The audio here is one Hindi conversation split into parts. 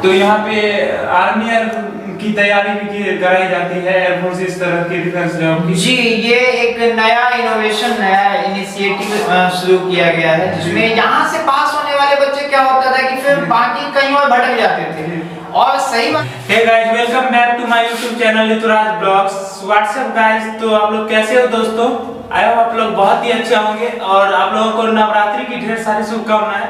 तो यहाँ पे आर्मी की तैयारी भी कराई जाती है, एयरफोर्स इस तरह के डिफेंस जॉब की। जी, ये एक नया इनोवेशन, नया इनिशिएटिव शुरू किया गया है, जिसमें यहाँ से पास होने वाले बच्चे क्या होता था कि फिर बाकी कहीं और भटक जाते थे। और सही बात। Hey guys, welcome back to my YouTube channel Rituraj vlogs. What's up guys, तो आप लोग कैसे हो दोस्तों? आई होप आप लोग बहुत ही अच्छे होंगे और आप लोगों को नवरात्रि की ढेर सारी शुभकामनाएं।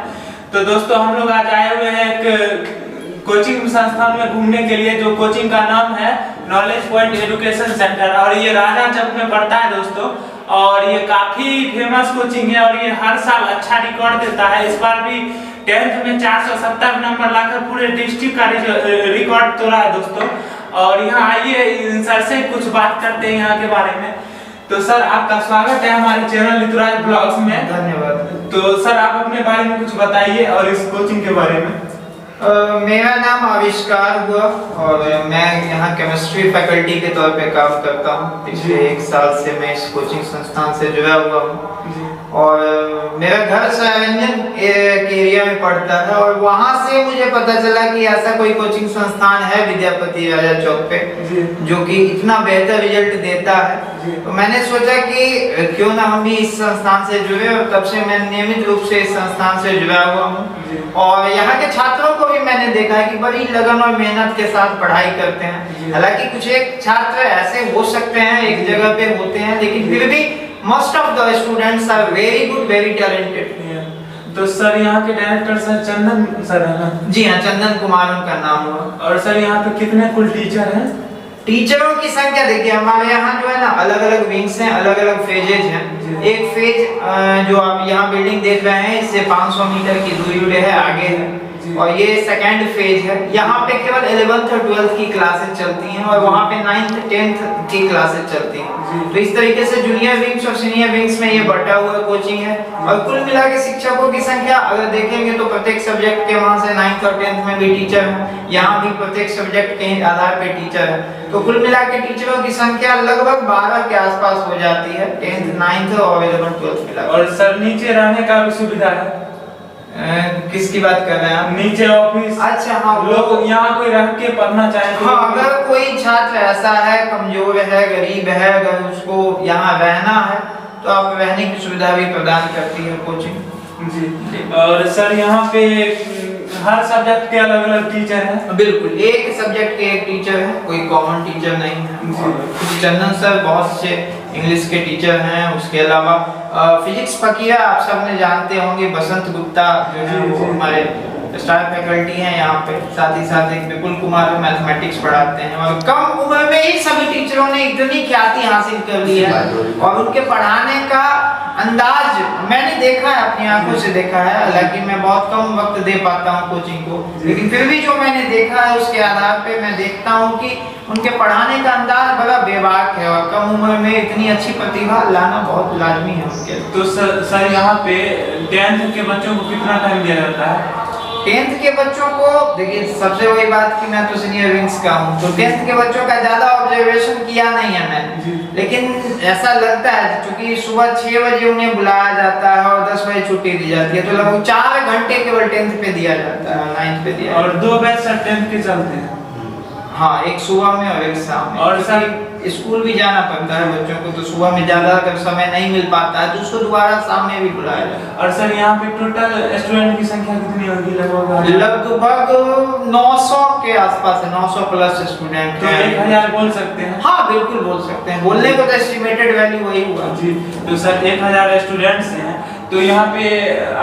तो दोस्तों, हम लोग आज आए हुए हैं एक कोचिंग संस्थान में घूमने के लिए, जो कोचिंग का नाम है नॉलेज पॉइंट एजुकेशन सेंटर, और ये राजा चौक में पड़ता है दोस्तों। और ये काफी फेमस कोचिंग है और ये हर साल अच्छा रिकॉर्ड देता है। इस बार भी 10th में 470 नंबर लाकर पूरे डिस्ट्रिक्ट का रिकॉर्ड तोड़ा है दोस्तों। और यहाँ आइए सर से कुछ बात करते हैं यहाँ के बारे में। तो सर, आपका स्वागत है हमारे चैनल ऋतुराज ब्लॉग्स में। धन्यवाद। तो सर, आप अपने बारे में कुछ बताइए और इस कोचिंग के बारे में। मेरा नाम आविष्कार हुआ और मैं यहाँ केमिस्ट्री फैकल्टी के तौर पे काम करता हूँ। पिछले 1 साल से मैं इस कोचिंग संस्थान से जुड़ा हुआ हूँ और मेरा घर सरायरंजन के एरिया में पड़ता है और वहाँ से मुझे पता चला कि ऐसा कोई कोचिंग संस्थान है विद्यापति राजा चौक पे, जो कि इतना बेहतर रिजल्ट देता है। तो मैंने सोचा कि क्यों ना हम भी इस संस्थान से जुड़े, और तब से मैं नियमित रूप से इस संस्थान से जुड़ा हुआ हूँ। और यहाँ के छात्रों को भी मैंने देखा है कि बड़ी लगन और मेहनत के साथ पढ़ाई करते हैं। हालांकि कुछ एक छात्र ऐसे हो सकते हैं, एक जगह पे होते हैं, लेकिन फिर भी most of the students are very good, very talented. तो सर, यहाँ के डायरेक्टर सर चंदन सर है ना? जी हाँ, चंदन कुमार उनका नाम हुआ। और सर, यहाँ पे कितने कुल टीचर हैं? टीचरों की संख्या देखिए, हमारे यहाँ जो है ना, अलग अलग विंग्स हैं, अलग अलग फेजेज हैं। एक फेज जो आप यहाँ बिल्डिंग देख रहे हैं, इससे 500 मीटर की दूरी पे है, आगे है। और ये सेकंड फेज है। यहाँ पे केवल 11th और 12th की क्लासेस चलती हैं और वहाँ पे 9th 10th की क्लासेस चलती हैं। तो इस तरीके से जूनियर विंग्स और सीनियर विंग्स में ये बटा हुआ कोचिंग है। और कुल मिला के शिक्षकों की संख्या अगर देखेंगे तो प्रत्येक सब्जेक्ट के वहाँ से 9th और 10th में भी टीचर हैं, यहाँ भी प्रत्येक सब्जेक्ट के आधार पे टीचर है। तो कुल मिला के टीचरों की संख्या लगभग 12 के आसपास हो जाती है, 10th 9th और 11th 12th मिला। और सर, नीचे रहने का भी सुविधा है? किसकी बात कर रहे हैं आप? नीचे ऑफिस? अच्छा हाँ, लोग यहाँ कोई रह के पढ़ना चाहे तो? हाँ, अगर कोई छात्र ऐसा है, कमजोर है, गरीब है, अगर उसको यहाँ रहना है तो आप रहने की सुविधा भी प्रदान करती है कोचिंग। जी। और सर, यहाँ पे हर सब्जेक्ट के अलग अलग टीचर हैं? बिल्कुल, एक सब्जेक्ट के एक टीचर है, कोई कॉमन टीचर नहीं है। चंदन सर बहुत से इंग्लिश के टीचर हैं। उसके अलावा फिजिक्स फकीरा आप सब ने जानते होंगे, बसंत गुप्ता जो है वो हमारे स्टार फैकल्टी हैं यहाँ पे। साथ ही साथ एक विपुल कुमार मैथमेटिक्स पढ़ाते हैं। और कम उम्र में ही सभी टीचरों ने इतनी ख्याति हासिल कर ली है और उनके पढ़ाने का अंदाज मैंने देखा है, अपनी आंखों से देखा है। हालांकि मैं बहुत कम वक्त दे पाता हूँ कोचिंग को, लेकिन फिर भी जो मैंने देखा है उसके आधार पे मैं देखता हूँ कि उनके पढ़ाने का अंदाज बड़ा बेबाक है और कम उम्र में इतनी अच्छी प्रतिभा लाना बहुत लाजमी है उनके। तो सर, यहाँ पे 10th के बच्चों को कितना टाइम दिया जाता है? 10th के बच्चों को देखिए, सबसे बड़ी बात कि मैं तो सीनियर विंग्स का हूँ, तो 10th के बच्चों का ज्यादा ऑब्जर्वेशन किया नहीं है मैंने, लेकिन ऐसा लगता है क्योंकि सुबह 6 बजे उन्हें बुलाया जाता है और 10 बजे छुट्टी दी जाती है, तो लगभग 4 घंटे केवल 10th पे दिया जाता है, 9th पे दिया। और 2 बैच सर 10th के चलते हैं? हाँ, एक सुबह में और एक शाम में। और सर, स्कूल भी जाना पड़ता है बच्चों को, तो सुबह में ज्यादा अगर समय नहीं मिल पाता है तो उसको दोबारा शाम में भी बुलाया जाता है। और सर, यहाँ पे टोटल स्टूडेंट की संख्या कितनी होगी? लगभग 900 के आसपास है, 900 प्लस स्टूडेंट। तो 1000 बोल सकते हैं? हाँ बिल्कुल बोल सकते हैं, बोलने को तो एस्टिमेटेड वैल्यू वही हुआ। जी। तो सर, 1000 स्टूडेंट्स हैं, तो यहाँ पे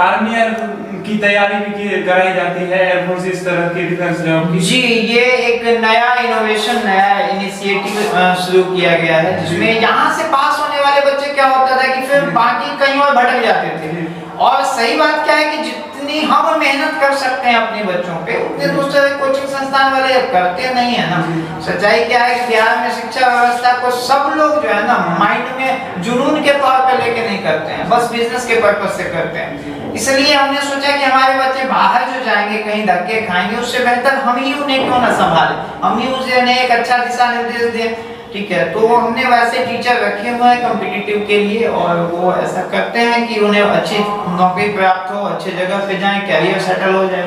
आर्मी की तैयारी भी कराई जाती है, एयरफोर्स इस तरह के डिफेंस जॉब की। जी, ये एक नया इनोवेशन, नया इनिशिएटिव शुरू किया गया है, जिसमें यहाँ से पास होने वाले बच्चे क्या होता था कि फिर बाकी कहीं और भटक जाते थे। और सही बात क्या है कि जितनी हम मेहनत कर सकते हैं अपने बच्चों पे, उतने दूसरे कोचिंग संस्थान वाले करते नहीं है ना। सच्चाई क्या है कि बिहार में शिक्षा व्यवस्था को सब लोग जो है ना माइंड में जुनून के तौर पे लेके नहीं करते हैं, बस बिजनेस के पर्पस से करते हैं। इसलिए हमने सोचा कि हमारे बच्चे बाहर जो जाएंगे, कहीं धक्के खाएंगे, उससे बेहतर हम ही उन्हें क्यों ना संभालें, हम ही उन्हें एक अच्छा दिशा निर्देश दें। ठीक है, तो हमने वैसे टीचर रखे हुए हैं कॉम्पिटिटिव के लिए, और वो ऐसा करते हैं कि उन्हें अच्छी नौकरी प्राप्त हो, अच्छे जगह पे जाएं, कैरियर सेटल हो जाए।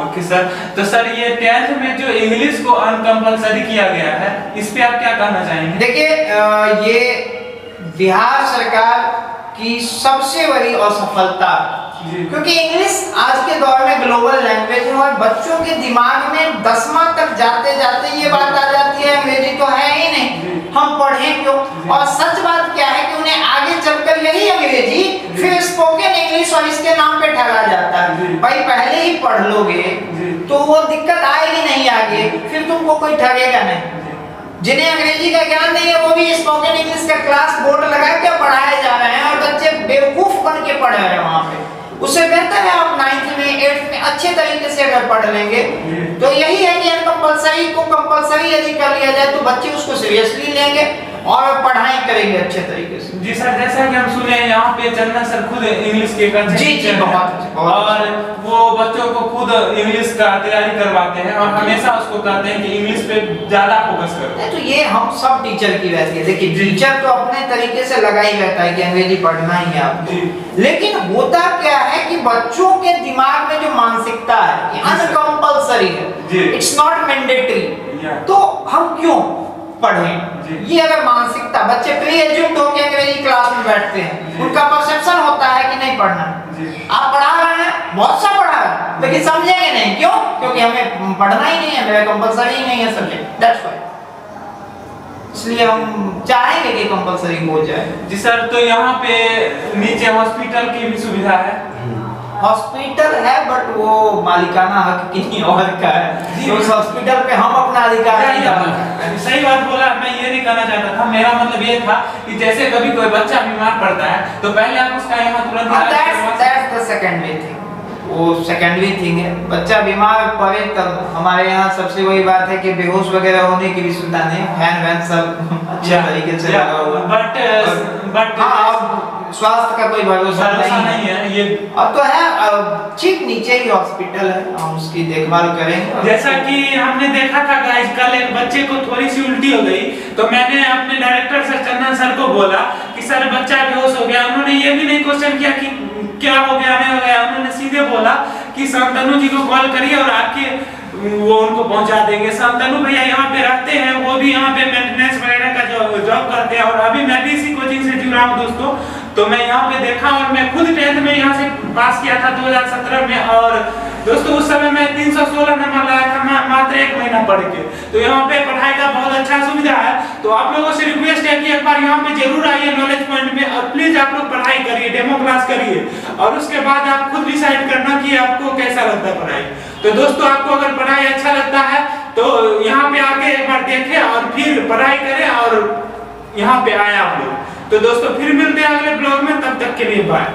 ओके सर, तो सर ये 10th में जो इंग्लिश को अनकंपलसरी किया गया है, इस पे आप क्या कहना चाहेंगे? देखिए ये बिहार सरकार की सबसे बड़ी असफलता, क्योंकि इंग्लिश आज के दौर में ग्लोबल लैंग्वेज है और बच्चों के दिमाग में 10वां तक जाते जाते ये बात आ जाती है अंग्रेजी तो है ही नहीं, हम पढ़ें क्यों। और सच बात क्या है कि उन्हें आगे चलकर यही अंग्रेजी फिर स्पोकन इंग्लिश और इसके नाम पे ठगा जाता है। भाई पहले ही पढ़ लोगे तो वो दिक्कत आएगी नहीं आगे, फिर तुमको कोई ठगेगा नहीं। जिन्हें अंग्रेजी का ज्ञान नहीं है वो भी स्पोकन इंग्लिश का क्लास बोर्ड लगा के पढ़ाए जा रहे हैं और बच्चे बेवकूफ बन के पढ़ रहे हैं वहां पे। उससे बेहतर है आप 9th में 8th में अच्छे तरीके से अगर पढ़ लेंगे। तो यही है कि अनकंपलसरी को कंपलसरी यदि कर लिया जाए तो बच्चे उसको सीरियसली लेंगे और पढ़ाई करेंगे अच्छे तरीके से। जी सर, जैसा कि हम सुने हैं यहाँ पे चंदन सर खुद इंग्लिश के जी बहुत और वो बच्चों को खुद इंग्लिश का तैयारी करवाते हैं और हमेशा उसको कहते हैं कि इंग्लिश पे ज्यादा फोकस करो। तो ये हम सब टीचर की रहती है। देखिए टीचर तो अपने तरीके से लगा ही रहता है कि अंग्रेजी पढ़ना ही है आपको, लेकिन होता क्या है कि बच्चों के दिमाग में जो मानसिकता है अनकंपलसरी है, इट्स नॉट मैंडेटरी, तो हम क्यों पढ़ें। ये अगर मानसिकता बच्चे प्री एज्यूम्ड होकर अंग्रेजी क्लास में बैठते हैं, उनका परसेप्शन होता है कि नहीं पढ़ना। आप पढ़ा रहे हैं, बहुत सा पढ़ा रहे हैं, लेकिन समझेंगे नहीं, क्यों? क्योंकि हमें पढ़ना ही नहीं है, मेरा कंपलसरी ही नहीं है सब्जेक्ट, दैट्स व्हाई। इसलिए हम चाहेंगे कि कंपलसरी हो जाए। जी सर, तो यहाँ पे नीचे हॉस्पिटल की भी सुविधा है? हॉस्पिटल है बट वो मालिकाना हक किसी और का है, तो उस हॉस्पिटल पे हम अपना अधिकार नहीं डाल। सही बात बोला, मैं ये नहीं कहना चाहता था, मेरा मतलब ये था कि जैसे कभी कोई बच्चा बीमार पड़ता है तो पहले आप उसका यहाँ तुरंत दैट्स द सेकेंडरी थिंग, वो सेकेंडरी थिंग है। बच्चा बीमार पड़े तब हमारे यहाँ सबसे बड़ी बात है कि बेहोश वगैरह होने की भी सुविधा नहीं, फैन वैन सब अच्छे तरीके से लगा हुआ, बट स्वास्थ्य का कोई भरोसा नहीं है ये। अब तो है ठीक नीचे ही हॉस्पिटल है, हम उसकी देखभाल करेंगे। जैसा कि हमने देखा था गाइस, कल एक बच्चे को थोड़ी सी उल्टी हो गई तो मैंने अपने डायरेक्टर सर चंदन सर को बोला कि सर बच्चा बेहोश हो गया। उन्होंने ये भी नहीं क्वेश्चन किया कि क्या हो गया नहीं हो गया, उन्होंने सीधे बोला कि शांतनु जी को कॉल करिए और आपके वो उनको पहुंचा देंगे। शांतनु भैया यहाँ पे रहते हैं, वो भी यहाँ पे मेंटेनेंस वगैरह का जॉब करते हैं और अभी मैं भी इसी कोचिंग से जुड़ा हूँ दोस्तों। तो मैं यहाँ पे देखा और मैं खुद 10th में यहाँ से पास किया था 2017 में, और दोस्तों उस समय मैं 316 नंबर लाया था मात्र 1 महीना पढ़ के। तो यहाँ पे पढ़ाई का बहुत अच्छा सुविधा है, तो आप लोगों से रिक्वेस्ट है कि एक बार यहाँ पे जरूर आइए नॉलेज पॉइंट में और प्लीज आप लोग पढ़ाई करिए, डेमो क्लास करिए और उसके बाद आप खुद डिसाइड करना कि आपको कैसा लगता है पढ़ाई। तो दोस्तों आपको अगर पढ़ाई अच्छा लगता है तो यहाँ पे आके एक बार देखें और फिर पढ़ाई करें और यहाँ पे आए आप लोग। तो दोस्तों फिर मिलते हैं अगले ब्लॉग में, तब तक के लिए बाय।